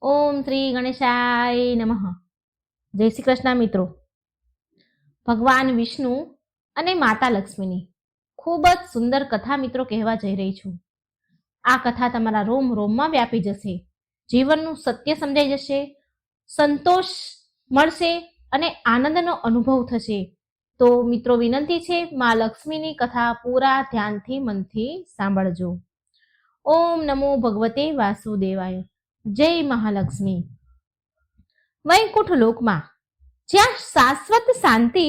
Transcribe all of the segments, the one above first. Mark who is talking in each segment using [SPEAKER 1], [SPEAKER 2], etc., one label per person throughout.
[SPEAKER 1] ઓમ શ્રી ગણેશાય નમઃ. જય શ્રી કૃષ્ણ મિત્રો. ભગવાન વિષ્ણુ અને માતા લક્ષ્મીની ખૂબ જ સુંદર કથા મિત્રો કહેવા જઈ રહી છું. આ કથા તમારા રોમ રોમમાં વ્યાપી જશે, જીવનનું સત્ય સમજાઈ જશે, સંતોષ મળશે અને આનંદનો અનુભવ થશે. તો મિત્રો વિનંતી છે, મા લક્ષ્મીની કથા પૂરા ધ્યાનથી મનથી સાંભળજો. ઓમ નમો ભગવતે વાસુદેવાય. જય મહાલક્ષ્મી. વૈકુંઠ લોકમાં જ્યાં શાશ્વત શાંતિ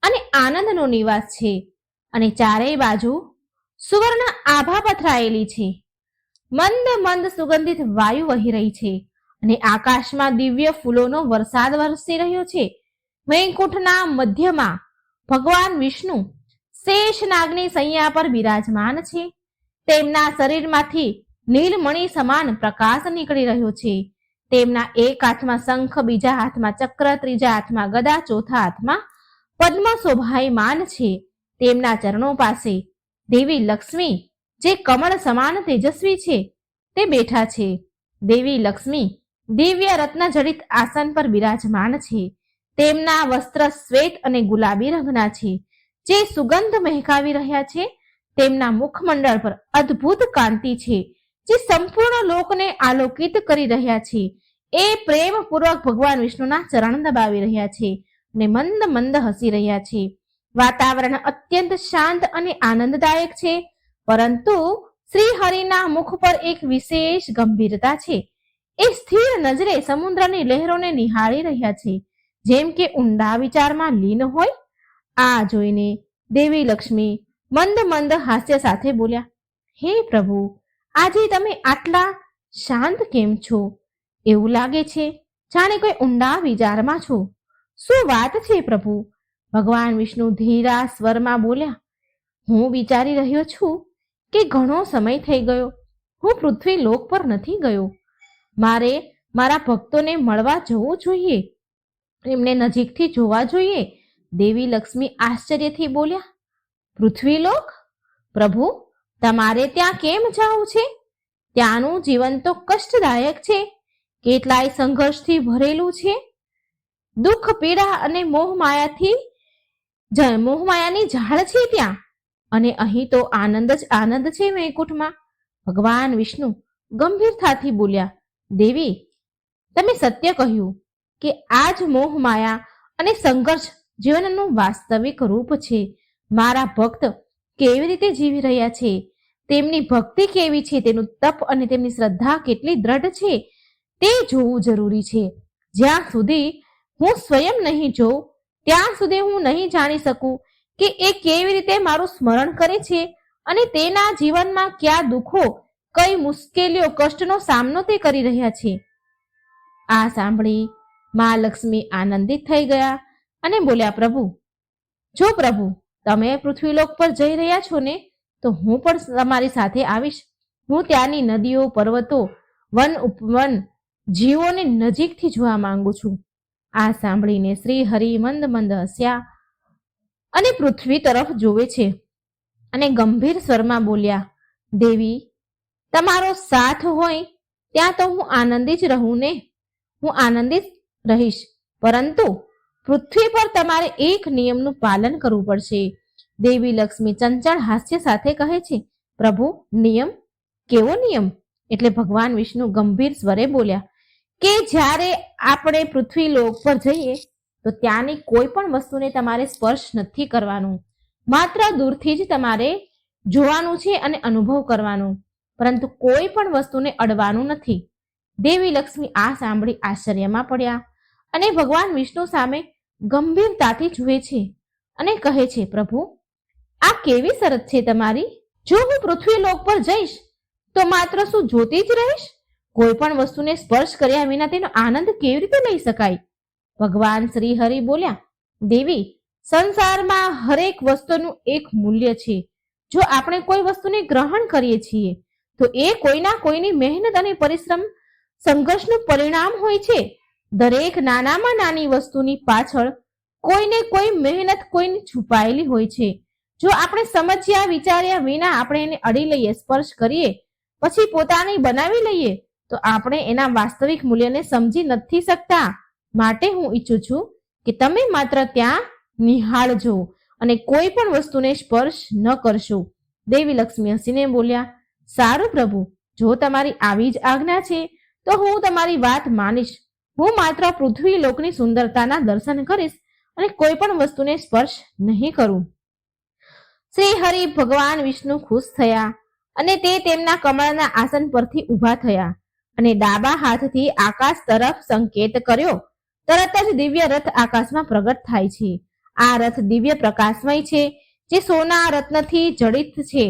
[SPEAKER 1] અને આનંદનો નિવાસ છે અને ચારેય બાજુ સુવર્ણ આભા પથરાયેલી છે, મંદ મંદ સુગંધિત વાયુ વહી રહી છે અને આકાશમાં દિવ્ય ફૂલોનો વરસાદ વરસી રહ્યો છે. વૈકુંઠના મધ્યમાં ભગવાન વિષ્ણુ શેષનાગની સૈયા પર બિરાજમાન છે. તેમના શરીરમાંથી નીલમણિ સમાન પ્રકાશ નીકળી રહ્યો છે. તેમના એક હાથમાં શંખ, બીજા હાથમાં ચક્ર, ત્રીજા હાથમાં ગદા, ચોથા હાથમાં પદ્મ શોભાયમાન છે. તેમના ચરણો પાસે દેવી લક્ષ્મી, જે કમળ સમાન તેજસ્વી છે, તે બેઠા છે. દેવી લક્ષ્મી દિવ્ય રત્ન જડિત આસન પર બિરાજમાન છે. તેમના વસ્ત્ર શ્વેત અને ગુલાબી રંગના છે, જે સુગંધ મહેકાવી રહ્યા છે. તેમના મુખમંડળ પર અદ્ભુત કાંતિ છે, જે સંપૂર્ણ લોકને આલોકિત કરી રહ્યા છે. એ પ્રેમપૂર્વક ભગવાન વિષ્ણુના ચરણ દબાવી રહ્યા છે અને મંદ મંદ હસી રહ્યા છે. વાતાવરણ અત્યંત શાંત અને આનંદદાયક છે, પરંતુ શ્રી હરિના મુખ પર એક વિશેષ ગંભીરતા છે. એ સ્થિર નજરે સમુદ્રની લહેરોને નિહાળી રહ્યા છે, જેમ કે ઊંડા વિચારમાં લીન હોય. આ જોઈને દેવી લક્ષ્મી મંદ મંદ હાસ્ય સાથે બોલ્યા, હે પ્રભુ, આજે તમે આટલા શાંત કેમ છો? એવું લાગે છે જાણે કોઈ ઊંડા વિચારમાં છો. શું વાત છે પ્રભુ? ભગવાન વિષ્ણુ ધીરા સ્વરમાં બોલ્યા, હું વિચારી રહ્યો છું કે ઘણો સમય થઈ ગયો હું પૃથ્વી લોક પર નથી ગયો. મારે મારા ભક્તોને મળવા જવું જોઈએ, એમને નજીકથી જોવા જોઈએ. દેવી લક્ષ્મી આશ્ચર્યથી બોલ્યા, પૃથ્વીલોક? પ્રભુ, તમારે ત્યાં કેમ જવું છે? ત્યાંનું જીવન તો કષ્ટદાયક છે, કેટલાય સંઘર્ષથી ભરેલું છે. દુઃખ, પીડા અને મોહમાયાની ઝાડ છે ત્યાં, અને અહીં તો આનંદ જ આનંદ છે વૈકુંઠમાં. ભગવાન વિષ્ણુ ગંભીરતાથી બોલ્યા, દેવી, તમે સત્ય કહ્યું કે આ જ મોહમાયા અને સંઘર્ષ જીવનનું વાસ્તવિક રૂપ છે. મારા ભક્ત કેવી રીતે જીવી રહ્યા છે, તેમની ભક્તિ કેવી છે, તેનું તપ અને તેમની શ્રદ્ધા કેટલી દ્રઢ છે, તે જોવું જરૂરી છે. જ્યાં સુધી હું સ્વયં નહીં જોઉં, ત્યાં સુધી હું નહીં જાણી શકું કે એ કેવી રીતે મારું સ્મરણ કરે છે અને તેના જીવનમાં કયા દુઃખો, કઈ મુશ્કેલીઓ, કષ્ટનો સામનો તે કરી રહ્યા છે. આ સાંભળી મા લક્ષ્મી આનંદિત થઈ ગયા અને બોલ્યા, પ્રભુ, જો પ્રભુ તમે પૃથ્વીલોક પર જઈ રહ્યા છો ને, તો હું પણ તમારી સાથે આવીશ. હું ત્યાંની નદીઓ, પર્વતો, વન ઉપવન, જીવોને નજીકથી જોવા માંગુ છું. આ સાંભળીને શ્રી હરિ મંદ મંદ હસ્યા અને પૃથ્વી તરફ જોવે છે અને ગંભીર સ્વરમાં બોલ્યા, દેવી, તમારો સાથ હોય ત્યાં તો હું આનંદી જ રહું ને, હું આનંદિત રહીશ, પરંતુ પૃથ્વી પર તમારે એક નિયમનું પાલન કરવું પડશે. દેવી લક્ષ્મી ચંચળ હાસ્ય સાથે કહે છે, પ્રભુ, નિયમ? કેવો નિયમ? એટલે ભગવાન વિષ્ણુ ગંભીર સ્વરે બોલ્યા કે જ્યારે આપણે પૃથ્વી લોક પર જઈએ તો ત્યાંની કોઈ પણ વસ્તુને તમારે સ્પર્શ નથી કરવાનું, માત્ર દૂરથી જ તમારે જોવાનું છે અને અનુભવ કરવાનો, પરંતુ કોઈ પણ વસ્તુને અડવાનું નથી. દેવી લક્ષ્મી આ સાંભળી આશ્ચર્યમાં પડ્યા અને ભગવાન વિષ્ણુ સામે ગંભીરતાથી જુએ છે અને કહે છે, પ્રભુ, આ કેવી શરત છે તમારી? જો હું પૃથ્વી લોક પર જઈશ તો માત્ર શું જોતી જ રહીશ? કોઈ પણ વસ્તુને સ્પર્શ કર્યા વિના તેનો આનંદ કેવી રીતે લઈ શકાય? ભગવાન શ્રી હરિ બોલ્યા, દેવી, સંસારમાં હરેક વસ્તુનું એક મૂલ્ય છે. જો આપણે કોઈ વસ્તુને ગ્રહણ કરીએ છીએ તો એ કોઈના કોઈની મહેનત અને પરિશ્રમ, સંઘર્ષનું પરિણામ હોય છે. દરેક નાનામાં નાની વસ્તુની પાછળ કોઈને કોઈ મહેનત, કોઈની છુપાયેલી હોય છે. જો આપણે સમજ્યા વિચાર્યા વિના આપણે એને અડી લઈએ, સ્પર્શ કરીએ, પછી પોતાની બનાવી લઈએ, તો આપણે એના વાસ્તવિક મૂલ્યને સમજી નથી શકતા. માટે હું ઈચ્છું છું કે તમે માત્ર ત્યાં નિહાળજો અને કોઈ પણ વસ્તુને સ્પર્શ ન કરશો. દેવી લક્ષ્મી હસીને બોલ્યા, સારું પ્રભુ, જો તમારી આવી જ આજ્ઞા છે તો હું તમારી વાત માનીશ. હું માત્ર પૃથ્વી લોકની સુંદરતાના દર્શન કરીશ અને કોઈ પણ વસ્તુને સ્પર્શ નહીં કરું. શ્રી હરિ ભગવાન વિષ્ણુ ખુશ થયા અને તે તેમના કમળના આસન પરથી ઊભા થયા અને ડાબા હાથથી આકાશ તરફ સંકેત કર્યો. તરત જ દિવ્ય રથ આકાશમાં પ્રગટ થાય છે. આ રથ દિવ્ય પ્રકાશમય છે, જે સોના રત્નથી જડિત છે.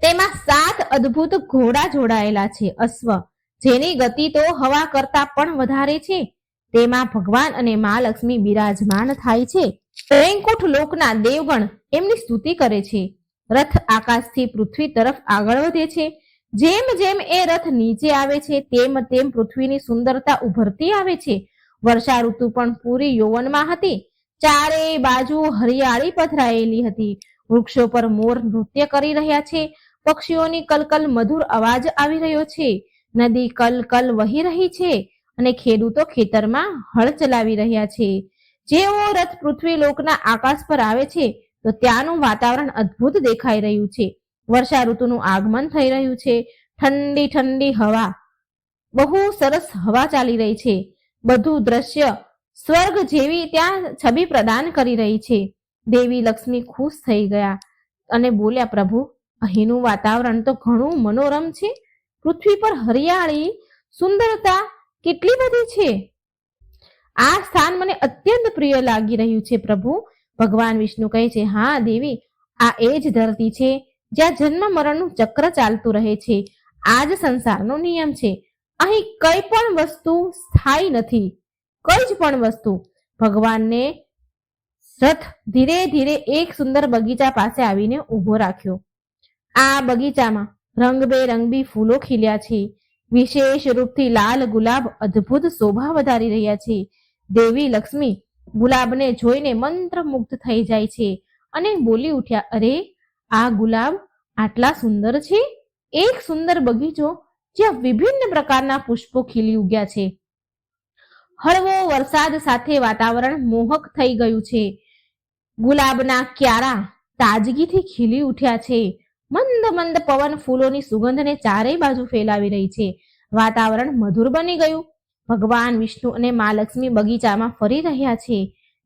[SPEAKER 1] તેમાં 7 અદ્ભુત ઘોડા જોડાયેલા છે, અશ્વ, જેની ગતિ તો હવા કરતા પણ વધારે છે. તેમાં ભગવાન અને મા લક્ષ્મી બિરાજમાન થાય છે. વૈકુંઠ લોકના દેવગણ એમની સ્તુતિ કરે છે. રથ આકાશથી પૃથ્વી તરફ આગળ વધે છે. જેમ જેમ એ રથ નીચે આવે છે તેમ તેમ પૃથ્વીની સુંદરતા ઉભરતી આવે છે. વર્ષા ઋતુ પણ પૂરી યૌવનમાં હતી. ચારેય બાજુ હરિયાળી પથરાયેલી હતી. વૃક્ષો પર મોર નૃત્ય કરી રહ્યા છે. પક્ષીઓની કલકલ મધુર અવાજ આવી રહ્યો છે. નદી કલ કલ વહી રહી છે અને ખેડૂતો ખેતરમાં હળ ચલાવી રહ્યા છે. જેવો રથ પૃથ્વી લોકના આકાશ પર આવે છે તો ત્યાંનું વાતાવરણ અદ્ભુત દેખાઈ રહ્યું છે. વર્ષા ઋતુનું આગમન થઈ રહ્યું છે. ઠંડી ઠંડી હવા, બહુ સરસ હવા ચાલી રહી છે. બધું દ્રશ્ય સ્વર્ગ જેવી ત્યાં છબી પ્રદાન કરી રહી છે. દેવી લક્ષ્મી ખુશ થઈ ગયા અને બોલ્યા, પ્રભુ, અહીંનું વાતાવરણ તો ઘણું મનોરમ છે. પૃથ્વી પર હરિયાળી, સુંદરતા કેટલી બધી છે. આ સ્થાન મને અત્યંત પ્રિય લાગી રહ્યું છે પ્રભુ. ભગવાન વિષ્ણુ કહે છે, હા દેવી, આ એ જ ધરતી છે જ્યાં જન્મ મરણનું ચક્ર ચાલતું રહે છે. આ જ સંસારનો નિયમ છે. અહીં કઈ પણ વસ્તુ સ્થાયી નથી, કઈ જ પણ વસ્તુ. ભગવાનને રથ ધીરે ધીરે એક સુંદર બગીચા પાસે આવીને ઊભો રાખ્યો. આ બગીચામાં રંગબેરંગી ફૂલો ખીલ્યા છે. વિશેષ રૂપથી લાલ ગુલાબ અદ્ભુત શોભા વધારી રહ્યા છે. દેવી લક્ષ્મી ગુલાબને જોઈને મંત્રમુગ્ધ થઈ જાય છે અને બોલી ઉઠ્યા, અરે, આ ગુલાબ આટલા સુંદર છે. એક સુંદર બગીચો જ્યાં વિભિન્ન પ્રકારના પુષ્પો ખીલી ઉગ્યા છે. હળવો વરસાદ સાથે વાતાવરણ મોહક થઈ ગયું છે. ગુલાબના ક્યારા તાજગીથી ખીલી ઉઠ્યા છે. મંદ મંદ પવન ફૂલોની સુગંધને ચારેય બાજુ ફેલાવી રહી છે. વાતાવરણ મધુર બની ગયું. ભગવાન વિષ્ણુ અને મા લક્ષ્મી બગીચામાં ફરી રહ્યા છે.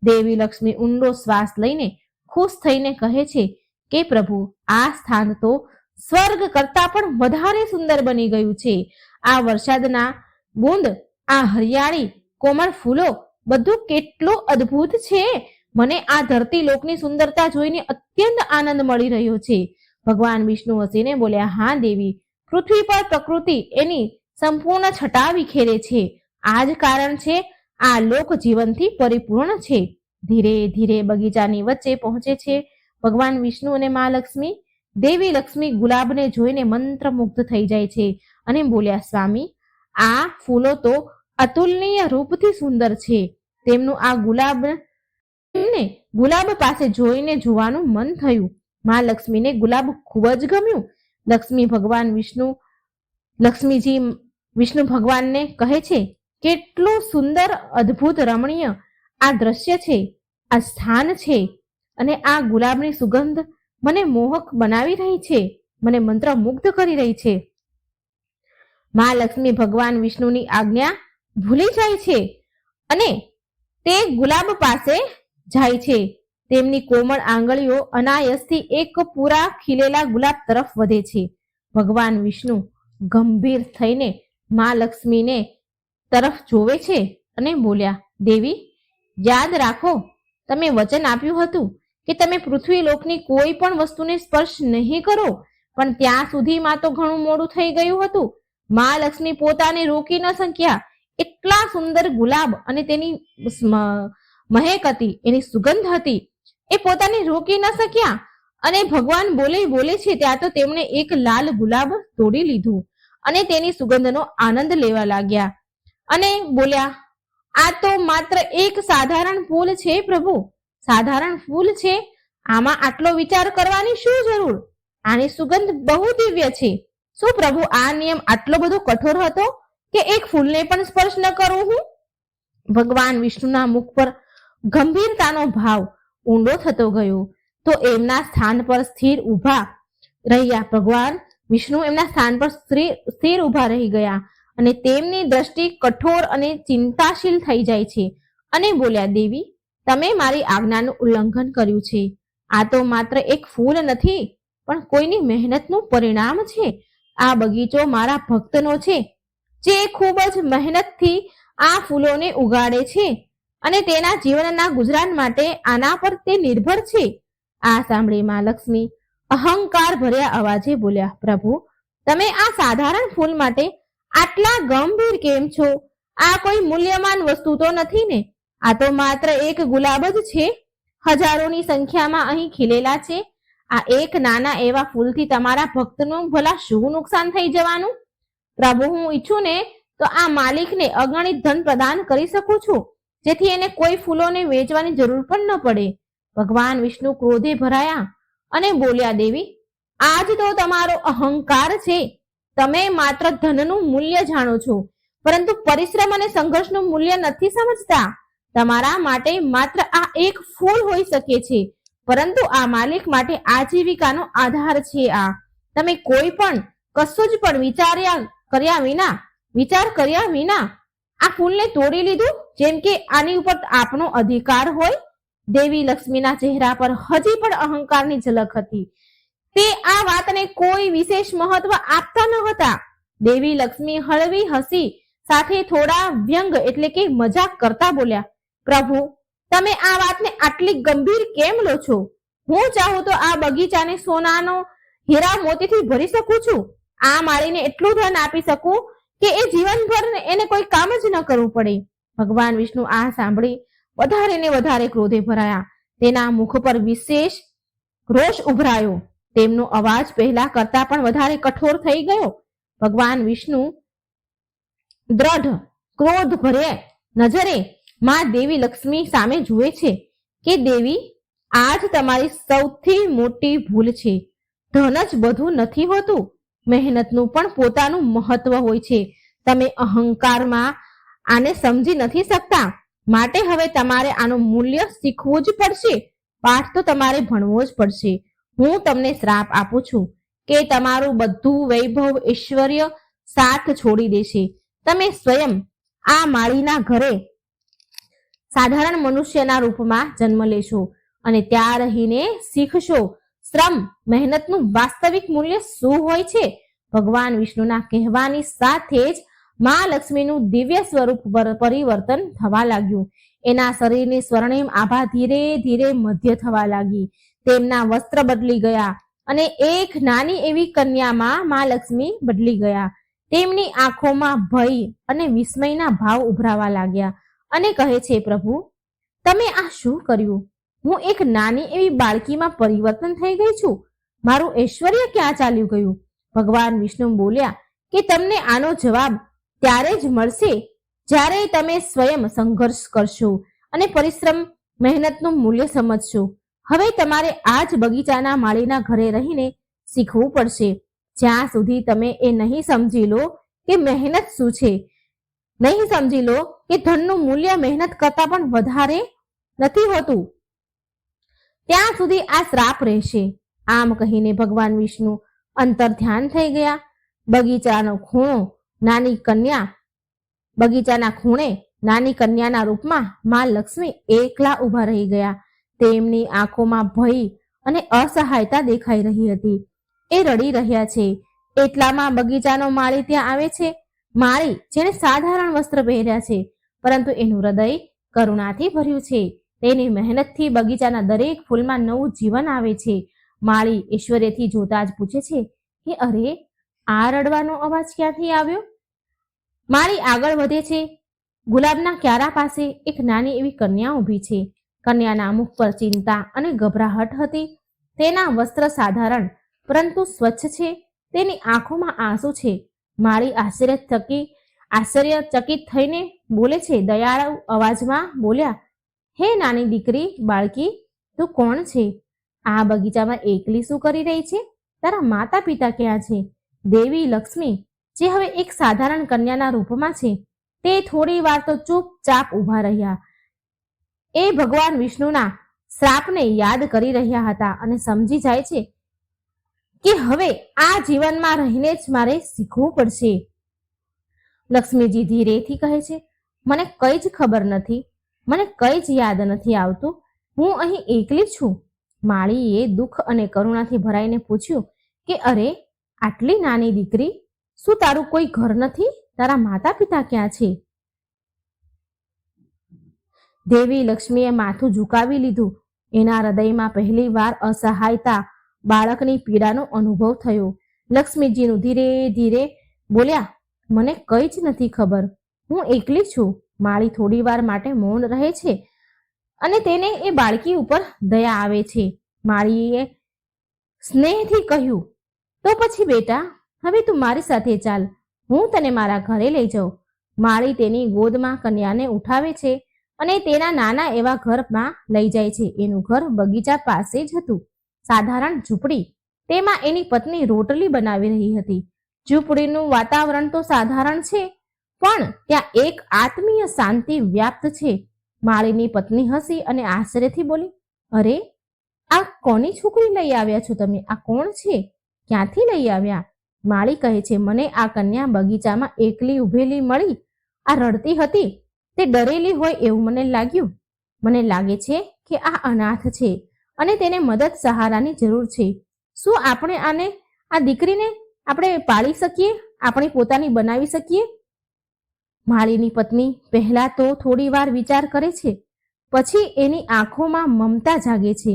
[SPEAKER 1] દેવી લક્ષ્મી ઊંડો શ્વાસ લઈને ખુશ થઈને કહે છે કે પ્રભુ, આ સ્થાન તો સ્વર્ગ કરતા પણ વધારે સુંદર બની ગયું છે. આ વરસાદના બૂંદ, આ હરિયાળી, કોમળ ફૂલો, બધું કેટલું અદ્ભુત છે. મને આ ધરતી લોકની સુંદરતા જોઈને અત્યંત આનંદ મળી રહ્યો છે. ભગવાન વિષ્ણુ હસીને બોલ્યા, હા દેવી, પૃથ્વી પર પ્રકૃતિ એની સંપૂર્ણ છટા વિખેરે છે. આ જ કારણ છે આ લોક જીવનથી પરિપૂર્ણ છે. ધીરે ધીરે બગીચાની વચ્ચે પહોંચે છે ભગવાન વિષ્ણુ અને મા લક્ષ્મી. દેવી લક્ષ્મી ગુલાબને જોઈને મંત્રમુગ્ધ થઈ જાય છે અને બોલ્યા, સ્વામી, આ ફૂલો તો અતુલનીય રૂપથી સુંદર છે. તેમનું આ ગુલાબ પાસે જોઈને જોવાનું મન થયું. મા લક્ષ્મીને ગુલાબ ખૂબ જ ગમ્યું. લક્ષ્મીજી વિષ્ણુ ભગવાનને કહે છે, કેટલું સુંદર, અદ્ભુત, રમણીય આ દ્રશ્ય છે, આ સ્થાન છે. અને આ ગુલાબની સુગંધ મને મોહક બનાવી રહી છે, મને મંત્રમુગ્ધ કરી રહી છે. મા લક્ષ્મી ભગવાન વિષ્ણુની આજ્ઞા ભૂલી જાય છે અને તે ગુલાબ પાસે જાય છે. તેમની કોમળ આંગળીઓ અનાયાસથી એક પૂરા ખીલેલા ગુલાબ તરફ વધે છે. ભગવાન વિષ્ણુ ગંભીર થઈને મા લક્ષ્મીને તરફ જોવે છે અને બોલ્યા, દેવી, યાદ રાખો, તમે વચન આપ્યું હતું કે તમે પૃથ્વી લોકની કોઈ પણ વસ્તુને સ્પર્શ નહીં કરો, પણ ત્યાં સુધીમાં તો ઘણું મોડું થઈ ગયું હતું. મા લક્ષ્મી પોતાને રોકી ન શક્યા. એટલા સુંદર ગુલાબ અને તેની મહેક હતી, એની સુગંધ હતી, એ પોતાને રોકી ન શક્યા અને ભગવાન બોલે છે ત્યાં તો તેમણે એક લાલ ગુલાબ તોડી લીધું અને તેની સુગંધનો આનંદ લેવા લાગ્યા અને બોલ્યા, આ તો માત્ર એક સાધારણ ફૂલ છે પ્રભુ, સાધારણ ફૂલ છે. આમાં આટલો વિચાર કરવાની શું જરૂર? આની સુગંધ બહુ દિવ્ય છે. શું પ્રભુ આ નિયમ આટલો બધો કઠોર હતો કે એક ફૂલને પણ સ્પર્શ ન કરું હું? ભગવાન વિષ્ણુના મુખ પર ગંભીરતાનો ભાવ ઊંડો થતો ગયો તો એમના સ્થાન પર સ્થિર ઊભા રહ્યા. ભગવાન વિષ્ણુ એમના સ્થાન પર સ્થિર ઊભા રહી ગયા અને તેમની દ્રષ્ટિ કઠોર અને ચિંતાશીલ થઈ જાય છે અને બોલ્યા, દેવી, તમે મારી આજ્ઞાનું ઉલ્લંઘન કર્યું છે. આ તો માત્ર એક ફૂલ નથી, પણ કોઈની મહેનતનું પરિણામ છે. આ બગીચો મારા ભક્તનો છે, જે ખૂબ જ મહેનતથી આ ફૂલોને ઉગાડે છે અને તેના જીવનના ગુજરાન માટે આના પર તે નિર્ભર છે. આ સાંભળી માં લક્ષ્મી અહંકાર ભર્યા અવાજે બોલ્યા, પ્રભુ, તમે આ સાધારણ ફૂલ માટે આટલા ગંભીર કેમ છો? આ કોઈ મૂલ્યવાન વસ્તુ તો નથી ને? આ તો માત્ર એક ગુલાબ જ છે. હજારોની સંખ્યામાં અહીં ખીલેલા છે. આ એક નાના એવા ફૂલથી તમારા ભક્તનું ભલા શું નુકસાન થઈ જવાનું? પ્રભુ, હું ઈચ્છું ને તો આ માલિકને અગણિત ધન પ્રદાન કરી શકું છું, જેથી એને કોઈ ફૂલોને વેચવાની જરૂર પણ ન પડે. ભગવાન વિષ્ણુ ક્રોધે ભરાયા અને બોલ્યા, દેવી, આજ તો તમારો અહંકાર છે. તમે માત્ર ધનનું મૂલ્ય જાણો છો, પરંતુ પરિશ્રમ અને સંઘર્ષનું મૂલ્ય નથી સમજતા. તમારા માટે માત્ર આ એક ફૂલ હોઈ શકે છે, પરંતુ આ માલિક માટે આજીવિકાનો આધાર છે. આ તમે કોઈ પણ કશું જ પણ વિચાર કર્યા વિના આ ફૂલને તોડી લીધું, જેમ કે આની ઉપર આપનો અધિકાર હોય. દેવી લક્ષ્મીના ચહેરા પર હજી પણ અહંકારની ઝલક હતી. તે આ વાતને કોઈ વિશેષ મહત્વ આપતા ન હતા. દેવી લક્ષ્મી હળવી હસી સાથે થોડા વ્યંગ એટલે કે મજાક કરતા બોલ્યા, પ્રભુ, તમે આ વાતને આટલી ગંભીર કેમ લો છો? હું ચાહું તો આ બગીચાને સોનાનો હીરા મોતીથી ભરી શકું છું. આ માળીને એટલું ધન આપી શકું કે એ જીવનભર એને કોઈ કામ જ ન કરવું પડે. ભગવાન વિષ્ણુ આ સાંભળી વધારે ને વધારે ક્રોધે ભરાયા. તેના મુખ પર વિશેષ રોષ ઉભરાયો. તેમનો અવાજ પહેલા કરતા પણ વધારે કઠોર થઈ ગયો. ભગવાન વિષ્ણુ દ્રઢ ક્રોધ ભરે નજરે માં દેવી લક્ષ્મી સામે જુએ છે કે, દેવી, આજ તમારી સૌથી મોટી ભૂલ છે. ધન જ બધું નથી હોતું, મહેનતનું પણ પોતાનું મહત્વ હોય છે. તમે અહંકારમાં આને સમજી નથી શકતા, માટે હવે તમારે આનું મૂલ્ય શીખવું જ પડશે. પાઠ તો તમારે ભણવો જ પડશે. હું તમને શ્રાપ આપું છું કે તમારું બધું વૈભવ ઐશ્વર્ય સાથ છોડી દેશે. તમે સ્વયં આ માળીના ઘરે સાધારણ મનુષ્યના રૂપમાં જન્મ લેશો અને ત્યાં રહીને શીખશો શ્રમ મહેનતનું વાસ્તવિક મૂલ્ય શું હોય છે. ભગવાન વિષ્ણુના કહેવાની સાથે જ મા લક્ષ્મીનું દિવ્ય સ્વરૂપ પરિવર્તન થવા લાગ્યું. એના શરીરની સ્વર્ણિમ આભા ધીરે ધીરે મધ્ય થવા લાગી. તેમના વસ્ત્ર બદલી ગયા અને એક નાની એવી કન્યામાં મા લક્ષ્મી બદલી ગયા. તેમની આંખોમાં ભય અને વિસ્મયના ભાવ ઉભરાવા લાગ્યા અને કહે છે, પ્રભુ, તમે આ શું કર્યું? હું એક નાની એવી બાળકીમાં પરિવર્તન થઈ ગઈ છું. મારું ઐશ્વર્ય ક્યાં ચાલ્યું ગયું? ભગવાન વિષ્ણુ બોલ્યા કે તમને આનો જવાબ ત્યારે જ મળશે જ્યારે તમે સ્વયં સંઘર્ષ કરશો અને પરિશ્રમ મહેનતનું મૂલ્ય સમજશો. હવે તમારે આ જ બગીચાના માળીના ઘરે રહીને શીખવું પડશે. જ્યાં સુધી તમે એ નહીં સમજી લો કે મહેનત શું છે, નહીં સમજી લો કે ધનનું મૂલ્ય મહેનત કરતા પણ વધારે નથી હોતું, ત્યાં સુધી આ શ્રાપ રહેશે. આમ કહીને ભગવાન વિષ્ણુ અંતર ધ્યાન થઈ ગયા. બગીચાના ખૂણે નાની કન્યાના રૂપમાં મા લક્ષ્મી એકલા ઊભા રહી ગયા. તેમની આંખોમાં ભય અને અસહાયતા દેખાઈ રહી હતી. એ રડી રહ્યા છે. એટલામાં બગીચાનો માળી ત્યાં આવે છે. માળી જેણે સાધારણ વસ્ત્ર પહેર્યા છે, પરંતુ એનું હૃદય કરુણાથી ભર્યું છે. તેની મહેનતથી બગીચાના દરેક ફૂલમાં નવું જીવન આવે છે. માળી ઐશ્વર્યથી જોતા જ પૂછે છે કે, અરે, આ રડવાનો અવાજ ક્યાંથી આવ્યો? માળી આગળ વધે છે. ગુલાબના ક્યારા પાસે એક નાની એવી કન્યા ઊભી છે. કન્યાના મુખ પર ચિંતા અને ગભરાહટ હતી. તેના વસ્ત્ર સાધારણ પરંતુ સ્વચ્છ છે. તેની આંખોમાં આંસુ છે. માળી આશ્ચર્યચકિત થઈને બોલે છે. દયાળુ અવાજમાં બોલ્યા, હે નાની દીકરી, બાળકી, તું કોણ છે? આ બગીચામાં એકલી શું કરી રહી છે? તારા માતા પિતા ક્યાં છે? દેવી લક્ષ્મી, જે હવે એક સાધારણ કન્યાના રૂપમાં છે, તે થોડી વાર તો ચૂપચાપ ઊભા રહ્યા. એ ભગવાન વિષ્ણુના શ્રાપને યાદ કરી રહ્યા હતા અને સમજી જાય છે કે હવે આ જીવનમાં રહીને જ મારે શીખવું પડશે. લક્ષ્મીજી ધીરેથી કહે છે, મને કંઈ જ ખબર નથી, મને કંઈ જ યાદ નથી આવતું, હું અહીં એકલી છું. માળીએ દુઃખ અને કરુણાથી ભરાઈને પૂછ્યું કે અરે, આટલી નાની દીકરી, શું તારું કોઈ ઘર નથી? તારા માતા પિતા ક્યાં છે? દેવી લક્ષ્મીએ માથું ઝુકાવી લીધું. એના હૃદયમાં પહેલી વાર અસહાયતા, બાળકની પીડાનો અનુભવ થયો. લક્ષ્મીજીનું ધીરે ધીરે બોલ્યા, મને કંઈ જ નથી ખબર, હું એકલી છું. માળી થોડી વાર માટે મૌન રહે છે અને તેને એ બાળકી ઉપર દયા આવે છે. માળીએ સ્નેહથી કહ્યું, તો પછી બેટા, હવે તું મારી સાથે ચાલ, હું તને મારા ઘરે લઈ જાઉં. માળી તેની ગોદમાં કન્યાને ઉઠાવે છે અને તેના નાના એવા ઘરમાં લઈ જાય છે. એનું ઘર બગીચા પાસે જ હતું. સાધારણ ઝૂંપડી. તેમાં એની પત્ની રોટલી બનાવી રહી હતી. ઝૂંપડીનું વાતાવરણ તો સાધારણ છે, પણ ત્યાં એક આત્મીય શાંતિ વ્યાપ્ત છે. માળીની પત્ની હસી અને આશ્ચર્યથી બોલી, અરે, આ કોની છોકરી લઈ આવ્યા છો તમે? આ કોણ છે? ક્યાંથી લઈ આવ્યા? માળી કહે છે, મને આ કન્યા બગીચામાં એકલી ઊભેલી મળી. આ રડતી હતી, તે ડરેલી હોય એવું મને લાગ્યું. મને લાગે છે કે આ અનાથ છે અને તેને મદદ સહારાની જરૂર છે. શું આપણે આ દીકરીને આપણે પાળી શકીએ? આપણી પોતાની બનાવી શકીએ? માળીની પત્ની પહેલા તો થોડી વાર વિચાર કરે છે, પછી એની આંખોમાં મમતા જાગે છે.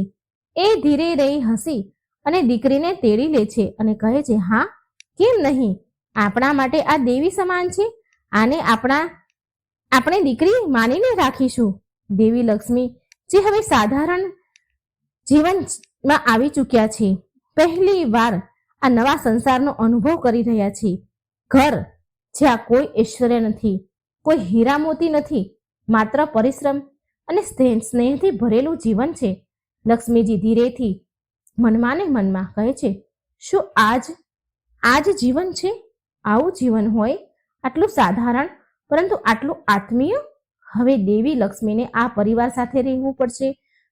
[SPEAKER 1] એ ધીરે રહી હસી અને દીકરીને તેડી લે છે અને કહે છે, હા, કેમ નહીં? આપણા માટે આ દેવી સમાન છે. આને આપણે દીકરી માનીને રાખીશું. દેવી લક્ષ્મી, જે હવે સાધારણ જીવનમાં આવી ચૂક્યા છે, પહેલી વાર આ નવા સંસારનો અનુભવ કરી રહ્યા છે. ઘર જ્યાં કોઈ ઐશ્વર્ય નથી, કોઈ હીરા મોતી નથી, માત્ર પરિશ્રમ અને સ્નેહથી ભરેલું જીવન છે. લક્ષ્મીજી ધીરેથી મનમાં ને મનમાં કહે છે, શું આ જ જીવન છે? આવું જીવન હોય, આટલું સાધારણ પરંતુ આટલું આત્મીય? હવે દેવી લક્ષ્મીને આ પરિવાર સાથે રહેવું પડશે,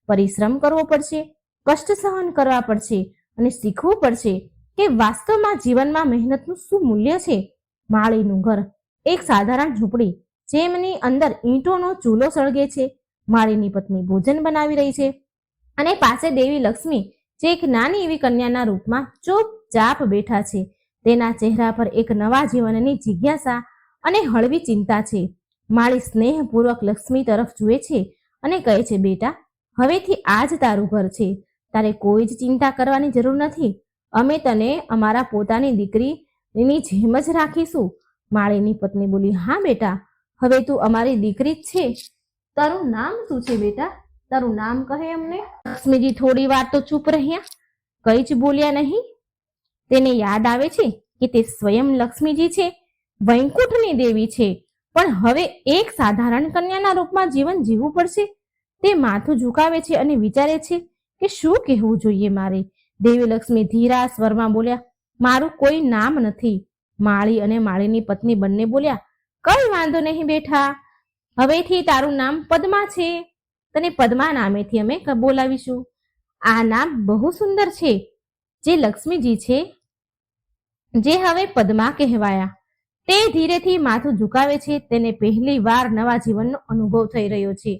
[SPEAKER 1] પરિશ્રમ કરવો પડશે, કષ્ટ સહન કરવા પડશે અને શીખવું પડશે કે વાસ્તવમાં જીવનમાં મહેનતનું શું મૂલ્ય છે. માળીનું ઘર એક સાધારણ ઝૂંપડી, જેમની અંદર ઈંટોનો ચૂલો સળગે છે. માળીની પત્ની ભોજન બનાવી રહી છે અને પાસે દેવી લક્ષ્મી, જે એક નાની એવી કન્યાના રૂપમાં ચૂપચાપ બેઠા છે. તેના ચહેરા પર એક નવા જીવનની જિજ્ઞાસા અને હળવી ચિંતા છે. માળી સ્નેહપૂર્વક લક્ષ્મી તરફ જુએ છે અને કહે છે, બેટા, હવેથી આ જ તારું ઘર છે. તારે કોઈ જ ચિંતા કરવાની જરૂર નથી. અમે તને અમારા પોતાની દીકરીની જેમ જ રાખીશું. માળીની પત્ની બોલી, હા બેટા, હવે તું અમારી દીકરી જ છે. તારું નામ શું છે બેટા? તારું નામ કહે અમને. લક્ષ્મીજી થોડી વાર તો ચૂપ રહ્યા, કંઈ જ બોલ્યા નહીં. તેને યાદ આવે છે કે તે સ્વયં લક્ષ્મીજી છે, વૈકુંઠની દેવી છે, પણ હવે એક સાધારણ કન્યાના રૂપમાં જીવન જીવવું પડશે. તે માથું ઝુકાવે છે અને વિચારે છે કે શું કહેવું જોઈએ મારે. દેવી લક્ષ્મી ધીરા સ્વરમાં બોલ્યા, મારું કોઈ નામ નથી. માળી અને માળીની પત્ની બંને બોલ્યા, કઈ વાંધો નહીં બેઠા, હવેથી તારું નામ પદ્મા છે. તને પદ્મા નામેથી અમે બોલાવીશું. આ નામ બહુ સુંદર છે. જે લક્ષ્મીજી છે, જે હવે પદ્મા કહેવાયા. તે ધીરેથી માથું ઝુકાવે છે. તેને પહેલી વાર નવા જીવનનો અનુભવ થઈ રહ્યો છે.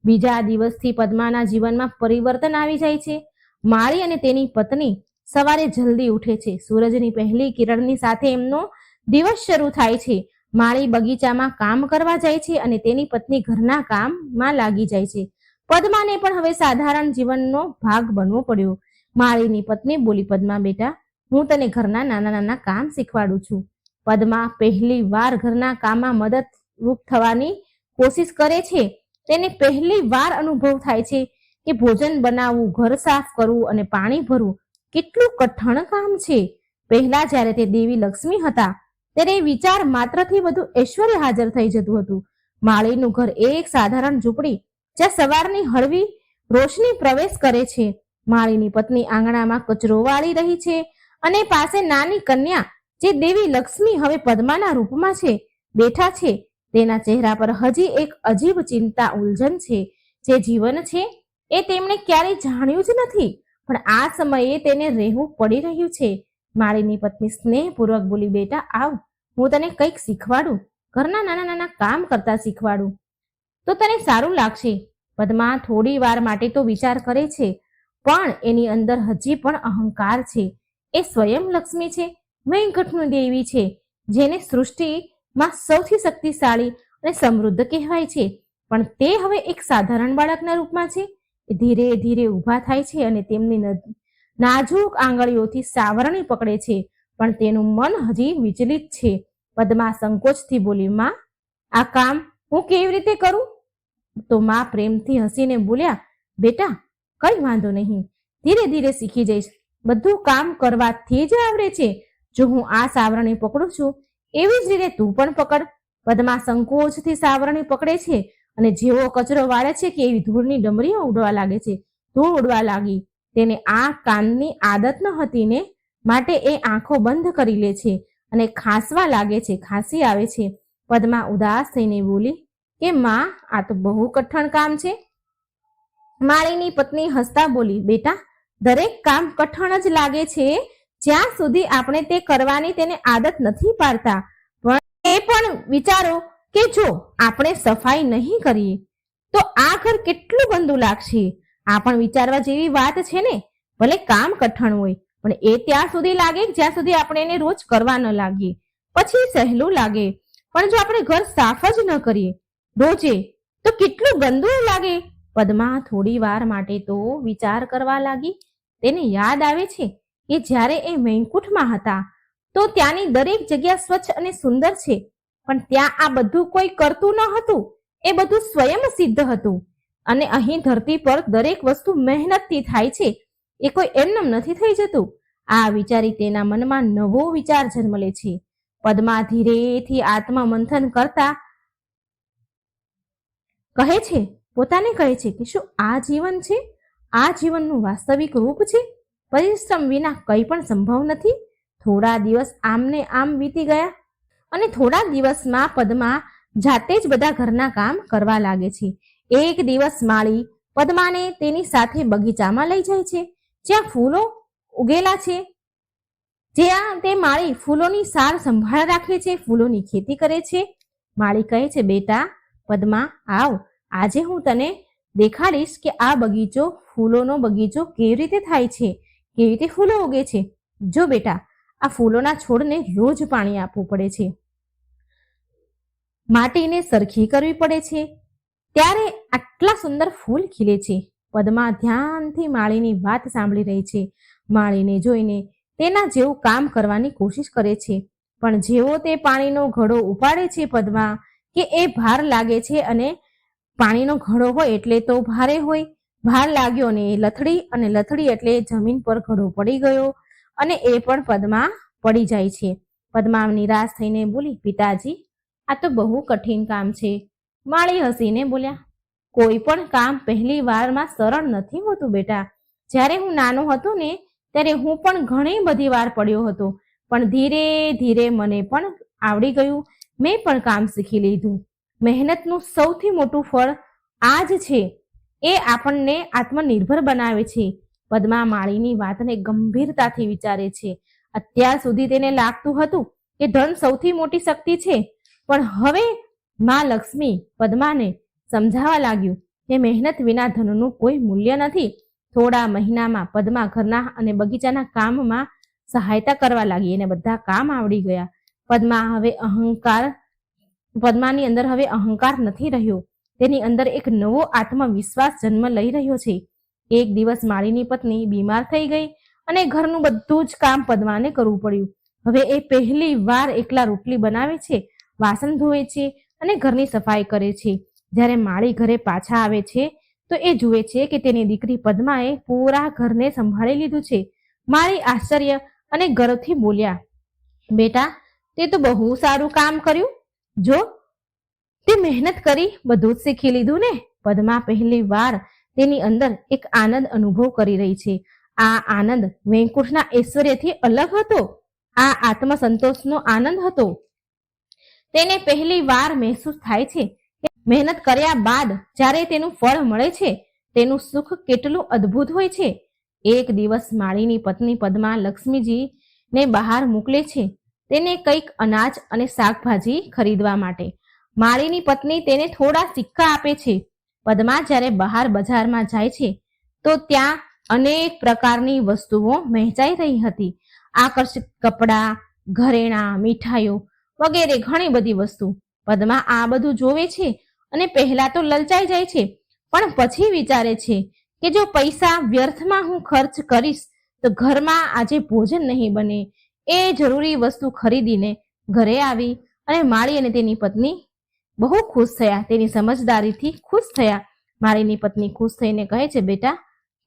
[SPEAKER 1] બીજા દિવસથી પદ્માના જીવનમાં પરિવર્તન આવી જાય છે. માળી અને તેની પત્ની સવારે જલ્દી ઉઠે છે. સૂરજની પહેલી કિરણની સાથે એમનો દિવસ શરૂ થાય છે. માળી બગીચામાં કામ કરવા જાય છે અને તેની પત્ની ઘરના કામમાં લાગી જાય છે. પદ્માને પણ હવે સાધારણ જીવનનો ભાગ બનવો પડ્યો. માળીની પત્ની બોલી, પદ્મા બેટા, હું તને ઘરના નાના નાના કામ શીખવાડું છું. પદ્મા પહેલી વાર ઘરના કામમાં મદદરૂપ થવાની કોશિશ કરે છે. તેને પહેલી વાર અનુભવ થાય છે કે ભોજન બનાવવું, ઘર સાફ કરવું અને પાણી ભરવું કેટલું કઠણ કામ છે. પહેલા જ્યારે તે દેવી લક્ષ્મી હતા, ત્યારે વિચાર માત્રથી બધું ઐશ્વર્ય હાજર થઈ જતું હતું. માળીનું ઘર એક સાધારણ ઝૂંપડી, જ્યાં સવારની હળવી રોશની પ્રવેશ કરે છે. માળીની પત્ની આંગણામાં કચરો વાળી રહી છે અને પાસે નાની કન્યા, જે દેવી લક્ષ્મી હવે પદ્માના રૂપમાં છે, બેઠા છે, તેના ચહેરા પર હજી એક અજીબ ચિંતા ઉલઝન છે. જે જીવન છે એ તેમણે ક્યારેય જાણ્યું જ નથી, પણ આ સમયે તેને રહેવું પડી રહ્યું છે. માળીની પત્ની સ્નેહપૂર્વક બોલી, બેટા આવ, હું તને કંઈક શીખવાડું, ઘરના નાના નાના કામ કરતા શીખવાડું તો તને સારું લાગશે. પદ્મા થોડી વાર માટે તો વિચાર કરે છે, પણ એની અંદર હજી પણ અહંકાર છે. એ સ્વયં લક્ષ્મી છે, વૈકુંઠની દેવી છે, જેને સૃષ્ટિમાં સૌથી શક્તિશાળી અને સમૃદ્ધ કહેવાય છે. પણ તે હવે એક સાધારણ બાળકના રૂપમાં છે. એ ધીરે ધીરે ઊભા થાય છે અને તેમની નાજુક આંગળીઓથી સાવરણી પકડે છે, પણ તેનું મન હજી વિચલિત છે. પદ્મા સંકોચથી બોલી, માં, આ કામ હું કેવી રીતે કરું? તો માં પ્રેમથી હસીને બોલ્યા, બેટા કઈ વાંધો નહીં, ધીરે ધીરે શીખી જઈશ. બધું કામ કરવાથી જ આવડે છે. જો હું આ સાવરણી પકડું છું એવી જ રીતે તું પણ પકડ. પદ્મા સંકોચથી સાવરણી પકડે છે અને જેવો કચરો વાળે છે કે એવી ધૂળની ડમરીઓ ઉડવા લાગે છે. ધૂળ ઉડવા લાગી. તેને આ કાનની આદત ન હતી ને, માટે એ આંખો બંધ કરી લે છે અને ખાંસવા લાગે છે, ખાંસી આવે છે. પદ્મા ઉદાસ થઈને બોલી કે માં, આ તો બહુ કઠણ કામ છે. માળીની પત્ની હસતા બોલી, બેટા દરેક કામ કઠણ જ લાગે છે જ્યાં સુધી આપણે તે કરવાની તેને આદત નથી પાડતા. પણ એ પણ વિચારો કે જો આપણે સફાઈ નહીં કરીએ તો આ ઘર કેટલું ગંદુ લાગશે. આ પણ વિચારવા જેવી વાત છે ને. ભલે કામ કઠણ હોય, પણ એ ત્યાં સુધી લાગે જ્યાં સુધી આપણે એને રોજ કરવા ન લાગીએ. પછી સહેલું લાગે. પણ જો આપણે ઘર સાફ જ ન કરીએ રોજે તો કેટલું ગંદુ લાગે. પદ્મા થોડી વાર માટે તો વિચાર કરવા લાગી. તેને યાદ આવે છે કે જ્યારે એ વૈકુંઠમાં હતા તો ત્યાંની દરેક જગ્યા સ્વચ્છ અને સુંદર છે, પણ ત્યાં આ બધું કોઈ કરતું ન હતું. એ બધું સ્વયં સિદ્ધ હતું. અને અહીં ધરતી પર દરેક વસ્તુ મહેનતથી થાય છે, એ કોઈ એમનેમ નથી થઈ જતું. આ વિચારી તેના મનમાં નવો વિચાર જન્મ લે છે. પદ્મા ધીરેથી આત્મમંથન કરતા કહે છે, પોતાને કહે છે કે શું આ જીવન છે? આ જીવનનું વાસ્તવિક રૂપ છે? પરિશ્રમ વિના કંઈ પણ સંભવ નથી. થોડા દિવસ આમને આમ વીતી ગયા અને થોડા દિવસમાં પદ્મા જાતે જ બધા ઘરના કામ કરવા લાગે છે. એક દિવસ માળી પદ્માને તેની સાથે બગીચામાં લઈ જાય છે, જ્યાં ફૂલો ઉગેલા છે. જ્યાં તે માળી ફૂલોની સાર સંભાળ રાખે છે, ફૂલોની ખેતી કરે છે. માળી કહે છે, બેટા પદ્મા આવ, આજે હું તને દેખાડીશ કે આ બગીચો, ફૂલોનો બગીચો કેવી રીતે થાય છે, કેવી રીતે ફૂલો ઉગે છે. જો બેટા, આ ફૂલોના છોડને રોજ પાણી આપવું પડે છે, માટીને સરખી કરવી પડે છે, ત્યારે આટલા સુંદર ફૂલ ખીલે છે. પદ્મા ધ્યાનથી માળીની વાત સાંભળી રહી છે. માળીને જોઈને તેના જેવું કામ કરવાની કોશિશ કરે છે, પણ જેવો તે પાણીનો ઘડો ઉપાડે છે પદ્મા, કે એ ભાર લાગે છે. અને પાણીનો ઘડો હોય એટલે તો ભારે હોય. ભાર લાગ્યો ને એ લથડી, અને લથડી એટલે જમીન પર ઘડો પડી ગયો અને એ પણ પદ્મા પડી જાય છે. પદ્મા નિરાશ થઈને બોલી, પિતાજી આ તો બહુ કઠિન કામ છે. માળી હસીને બોલ્યા, કોઈ પણ કામ પહેલી વારમાં સરળ નથી હોતું બેટા. જ્યારે હું નાનો હતો ને ત્યારે હું પણ ઘણી બધી વાર પડ્યો હતો, પણ ધીરે ધીરે મને પણ આવડી ગયું. મેં પણ કામ શીખી લીધું. મહેનતનું સૌથી મોટું ફળ આ જ છે. એ આપણને આત્મનિર્ભર બનાવે છે. પદ્મા માળીની વાતને ગંભીરતાથી વિચારે છે. અત્યાર સુધી તેને લાગતું હતું કે ધન સૌથી મોટી શક્તિ છે, પણ હવે માં લક્ષ્મી પદ્માને સમજાવવા લાગ્યું કે મહેનત વિના ધનનું કોઈ મૂલ્ય નથી. થોડા મહિનામાં પદ્મા ઘરના અને બગીચાના કામમાં સહાયતા કરવા લાગી અને બધા કામ આવડી ગયા. પદ્માની અંદર હવે અહંકાર નથી રહ્યો. તેની અંદર એક નવો આત્મવિશ્વાસ જન્મ લઈ રહ્યો છે. એક દિવસ માળીની પત્ની બીમાર થઈ ગઈ અને ઘરનું બધું જ કામ પદ્માને કરવું પડ્યું. હવે એ પહેલી વાર એકલા રોટલી બનાવે છે, વાસણ ધોવે છે અને ઘરની સફાઈ કરે છે. જ્યારે માળી ઘરે પાછા આવે છે તો એ જુએ છે કે તેની દીકરી પદ્માએ પૂરા ઘરને સંભાળી લીધું છે. માળી આશ્ચર્ય અને ગર્વથી બોલ્યા, બેટા તે તો બહુ સારું કામ કર્યું. જો તે મહેનત કરી બધું જ શીખી લીધું ને. પદ્મા પહેલી વાર તેની અંદર એક આનંદ અનુભવ કરી રહી છે. આ આનંદ વૈકુંઠના ઐશ્વર્યથી અલગ હતો. આ આત્મસંતોષનો આનંદ હતો. તેને પહેલી વાર મહેસૂસ થાય છે કે મહેનત કર્યા બાદ જ્યારે તેનું ફળ મળે છે તેનું સુખ કેટલું અદ્ભુત હોય છે. એક દિવસ માળીની પત્ની પદ્મા લક્ષ્મીજીને બહાર મોકલે છે તેને કંઈક અનાજ અને શાકભાજી ખરીદવા માટે. માળીની પત્ની તેને થોડા સિક્કા આપે છે. પદ્મા જ્યારે બહાર બજારમાં જાય છે તો ત્યાં અનેક પ્રકારની વસ્તુઓ વહેંચાઈ રહી હતી. આકર્ષક કપડાં, ઘરેણાં, મીઠાઈઓ વગેરે ઘણી બધી વસ્તુ. પદ્મા આ બધું જોવે છે અને પહેલા તો લલચાઈ જાય છે, પણ પછી વિચારે છે કે જો પૈસા વ્યર્થમાં હું ખર્ચ કરીશ તો ઘરમાં આજે ભોજન નહીં બને. એ જરૂરી વસ્તુ ખરીદીને ઘરે આવી અને માળી અને તેની પત્ની બહુ ખુશ થયા. તેની સમજદારીથી ખુશ થયા. માળીની પત્ની ખુશ થઈને કહે છે, બેટા,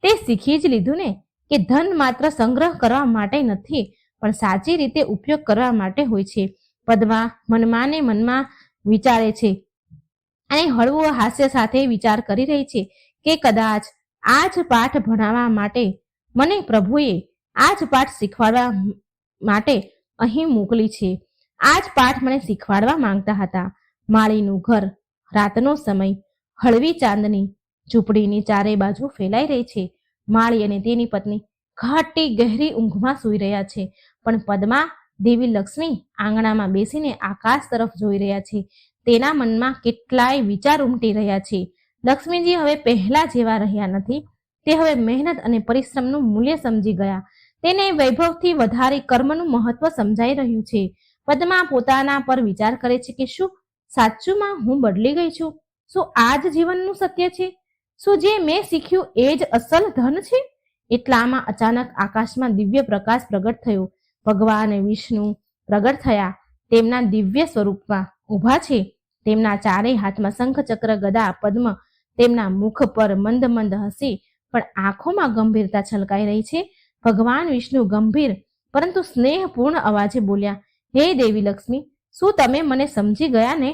[SPEAKER 1] તે શીખી જ લીધું ને કે ધન માત્ર સંગ્રહ કરવા માટે નથી પણ સાચી રીતે ઉપયોગ કરવા માટે હોય છે. પદ્મા મનમાં ને મનમાં વિચારે છે અને હળવું હાસ્ય સાથે વિચાર કરી રહી છે કે કદાચ આ જ પાઠ ભણાવવા માટે મને પ્રભુએ આ જ પાઠ શીખવાડવા માટે અહીં મોકલી છે. આ જ પાઠ મને શીખવાડવા માંગતા હતા. માળીનું ઘર, રાતનો સમય, હળવી ચાંદની ઝૂંપડીની ચારે બાજુ ફેલાઈ રહી છે. માળી અને તેની પત્ની ઘાટી ગહેરી ઊંઘમાં સૂઈ રહ્યા છે, પણ પદ્મા દેવી લક્ષ્મી આંગણામાં બેસીને આકાશ તરફ જોઈ રહ્યા છે. તેના મનમાં કેટલાય વિચાર ઉમટી રહ્યા છે. લક્ષ્મીજી હવે પહેલા જેવા રહ્યા નથી. તે હવે મહેનત અને પરિશ્રમનું મૂલ્ય સમજી ગયા. તેને વૈભવથી વધારે કર્મનું મહત્વ સમજાઈ રહ્યું છે. પદ્મા પોતાના પર વિચાર કરે છે કે શું સાચુમાં હું બદલી ગઈ છું? શું આ જ જીવનનું સત્ય છે? શું જે મેં શીખ્યું એ જ અસલ ધન છે? એટલામાં અચાનક આકાશમાં દિવ્ય પ્રકાશ પ્રગટ થયો. ભગવાન વિષ્ણુ પ્રગટ થયા. તેમના દિવ્ય સ્વરૂપમાં ઊભા છે. તેમના ચારેય હાથમાં શંખ, ચક્ર, ગદા, પદ્મ. તેમના મુખ પર મંદ મંદ હસી પણ આંખોમાં ગંભીરતા છલકાઈ રહી છે. ભગવાન વિષ્ણુ ગંભીર પરંતુ સ્નેહપૂર્ણ અવાજે બોલ્યા, હે દેવી લક્ષ્મી, શું તમે મને સમજી ગયા ને?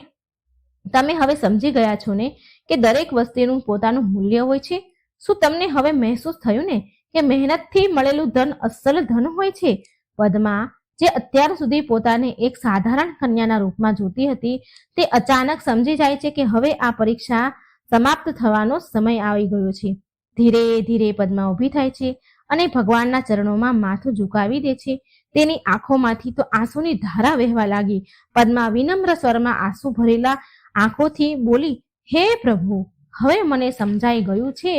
[SPEAKER 1] તમે હવે સમજી ગયા છો ને કે દરેક વસ્તુનું પોતાનું મૂલ્ય હોય છે? શું તમને હવે મહેસૂસ થયું ને કે મહેનતથી મળેલું ધન અસલ ધન હોય છે? પદ્મા, જે અત્યાર સુધી પોતાને એક સાધારણ કન્યાના રૂપમાં જોતી હતી, તે અચાનક સમજી જાય છે કે હવે આ પરીક્ષા સમાપ્ત થવાનો સમય આવી ગયો છે. ધીરે ધીરે પદ્મા ઊભી થાય છે અને ભગવાનના ચરણોમાં માથું ઝુકાવી દે છે. તેની આંખોમાંથી તો આંસુની ધારા વહેવા લાગી. પદ્મા વિનમ્ર સ્વરમાં આંસુ ભરેલા આંખોથી બોલી, હે પ્રભુ, હવે મને સમજાઈ ગયું છે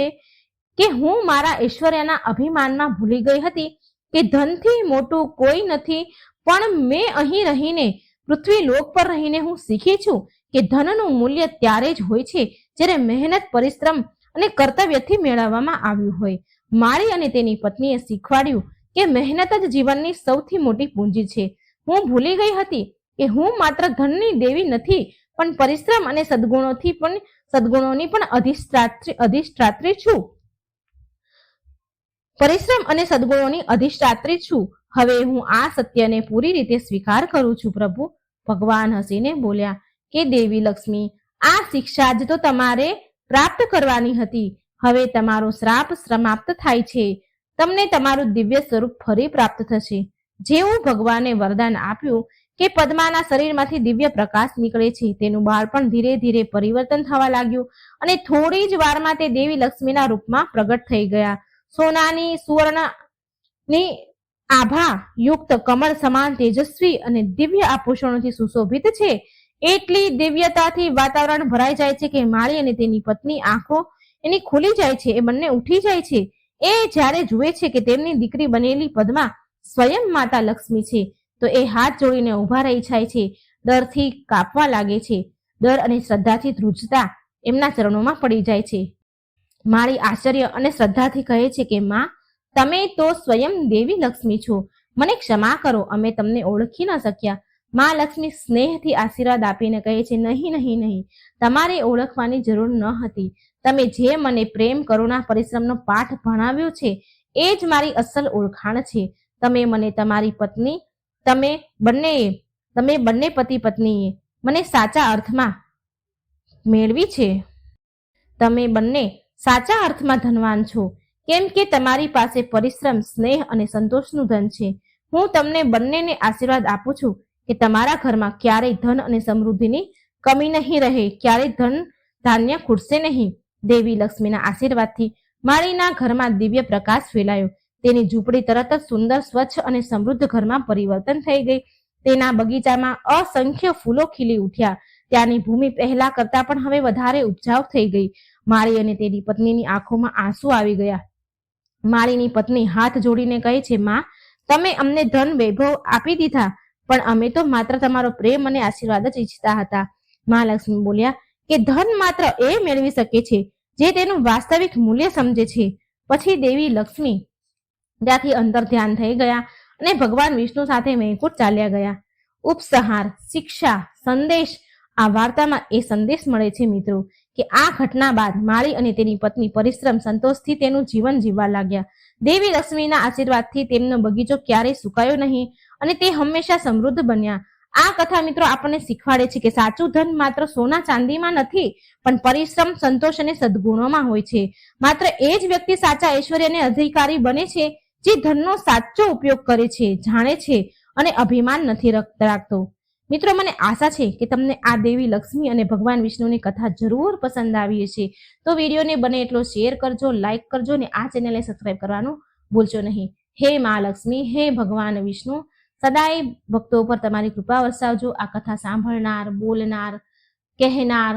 [SPEAKER 1] કે હું મારા ઐશ્વર્યના અભિમાનમાં ભૂલી ગઈ હતી કે ધનથી મોટું કોઈ નથી. પણ મેં અહીં રહીને, પૃથ્વી લોક પર રહીને હું શીખી છું કે ધનનું મૂલ્ય ત્યારે જ હોય છે જ્યારે મહેનત, પરિશ્રમ અને કર્તવ્યથી મેળવવામાં આવ્યું હોય. માળી અને તેની પત્નીએ શીખવાડ્યું કે મહેનત જ જીવનની સૌથી મોટી પૂંજી છે. હું ભૂલી ગઈ હતી કે હું માત્ર ધનની દેવી નથી પણ પરિશ્રમ અને સદગુણોની પણ અધિષ્ઠાત્રી છું. પરિશ્રમ અને સદગુણોની અધિષ્ઠાત્રી છું. હવે હું આ સત્યને પૂરી રીતે સ્વીકાર કરું છું પ્રભુ. ભગવાન હસીને બોલ્યા કે દેવી લક્ષ્મી, આ શિક્ષા જ તો તમારે પ્રાપ્ત કરવાની હતી. હવે તમારો શ્રાપ સમાપ્ત થાય છે. તમને તમારું દિવ્ય સ્વરૂપ ફરી પ્રાપ્ત થશે. જેવું ભગવાને વરદાન આપ્યું કે પદ્માના શરીરમાંથી દિવ્ય પ્રકાશ નીકળે છે, તેનું બાળપણ ધીરે ધીરે પરિવર્તન થવા લાગ્યું અને થોડી જ વારમાં તે દેવી લક્ષ્મીના રૂપમાં પ્રગટ થઈ ગયા. સોનાની, સુવર્ણની આભા યુક્ત, કમળ સમાન તેજસ્વી અને દિવ્ય આભૂષણોથી સુશોભિત છે. એટલી દિવ્યતાથી વાતાવરણ ભરાઈ જાય છે કે માળી અને તેની પત્ની આંખો એની ખુલી જાય છે. એ બંને ઉઠી જાય છે. એ જ્યારે જુએ છે કે તેમની દીકરી બનેલી પદ્મા સ્વયં માતા લક્ષ્મી છે તો એ હાથ જોડીને ઊભા રહી જાય છે. ડરથી કાપવા લાગે છે. ડર અને શ્રદ્ધાથી ધ્રુજતા એમના ચરણોમાં પડી જાય છે. માળી આશ્ચર્ય અને શ્રદ્ધાથી કહે છે કે માં, તમે તો સ્વયં દેવી લક્ષ્મી છો. મને ક્ષમા કરો, અમે તમને ઓળખી ન શક્યા. માં લક્ષ્મી સ્નેહથી આશીર્વાદ આપીને કહે છે, નહીં નહીં નહીં, તમારે ઓળખવાની જરૂર ન હતી. તમે જે મને પ્રેમ, કરુણા, પરિશ્રમનો પાઠ ભણાવ્યો છે એ જ મારી અસલ ઓળખાણ છે. તમે મને તમારી પત્ની, તમે બંને પતિ પત્નીએ મને સાચા અર્થમાં મેળવી છે. તમે બંને સાચા અર્થમાં ધનવાન છો, કેમ કે તમારી પાસે પરિશ્રમ, સ્નેહ અને સંતોષનું ધન છે. હું તમને બંનેને આશીર્વાદ આપું છું કે તમારા ઘરમાં ક્યારેય ધન અને સમૃદ્ધિની કમી નહીં રહે, ક્યારેય ધન ધાન્ય ખૂટશે નહીં. દેવી લક્ષ્મીના આશીર્વાદથી માળીના ઘરમાં દિવ્ય પ્રકાશ ફેલાયો. તેની ઝૂંપડી તરત જ સુંદર, સ્વચ્છ અને સમૃદ્ધ ઘરમાં પરિવર્તન થઈ ગઈ. તેના બગીચામાં અસંખ્ય ફૂલો ખીલી ઉઠ્યા. ત્યાંની ભૂમિ પહેલા કરતા પણ હવે વધારે ઉપજાઉ થઈ ગઈ. માળી અને તેની પત્નીની આંખોમાં આંસુ આવી ગયા. માળીની પત્ની હાથ જોડીને કહે છે, માં, તમે અમને ધન વૈભવ આપી દીધા, પણ અમે તો માત્ર તમારો પ્રેમ અને આશીર્વાદ જ ઈચ્છતા હતા. મહાલક્ષ્મી બોલ્યા કે ધન માત્ર એ મેળવી શકે છે જે તેનું વાસ્તવિક મૂલ્ય સમજે છે. પછી દેવી લક્ષ્મી ત્યાંથી અંતર ધ્યાન થઈ ગયા અને ભગવાન વિષ્ણુ સાથે વૈકુંઠ ચાલ્યા ગયા. ઉપસંહાર, શિક્ષા, સંદેશ. આ વાર્તામાં એ સંદેશ મળે છે મિત્રો કે આ ઘટના બાદ માળી અને તેની પત્ની પરિશ્રમ, સંતોષથી તેનું જીવન જીવવા લાગ્યા. દેવી લક્ષ્મીના આશીર્વાદથી તેમનો બગીચો ક્યારેય સુકાયો નહીં અને તે હંમેશા સમૃદ્ધ બન્યા. આ કથા મિત્રો આપણને શીખવાડે છે કે સાચું ધન માત્ર સોના ચાંદીમાં નથી, પણ પરિશ્રમ, સંતોષ અને સદગુણોમાં હોય છે. માત્ર એ જ વ્યક્તિ સાચા ઐશ્વર્ય અને અધિકારી બને છે જે ધનનો સાચો ઉપયોગ કરે છે, જાણે છે અને અભિમાન નથી રાખતો. મિત્રો, મને આશા છે કે તમને આ દેવી લક્ષ્મી અને ભગવાન વિષ્ણુની કથા જરૂર પસંદ આવી હશે. તો વિડીયોને બને એટલો શેર કરજો, લાઈક કરજો અને આ ચેનલને સબસ્ક્રાઈબ કરવાનું ભૂલશો નહીં. હે મહાલક્ષ્મી, હે ભગવાન વિષ્ણુ, સદાય ભક્તો પર તમારી કૃપા વરસાવજો. આ કથા સાંભળનાર, બોલનાર, કહેનાર,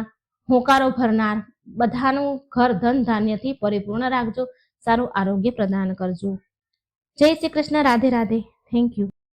[SPEAKER 1] હોકારો ભરનાર બધાનું ઘર ધન ધાન્યથી પરિપૂર્ણ રાખજો. સારું આરોગ્ય પ્રદાન કરજો. જય શ્રી કૃષ્ણ. રાધે રાધે. Thank you.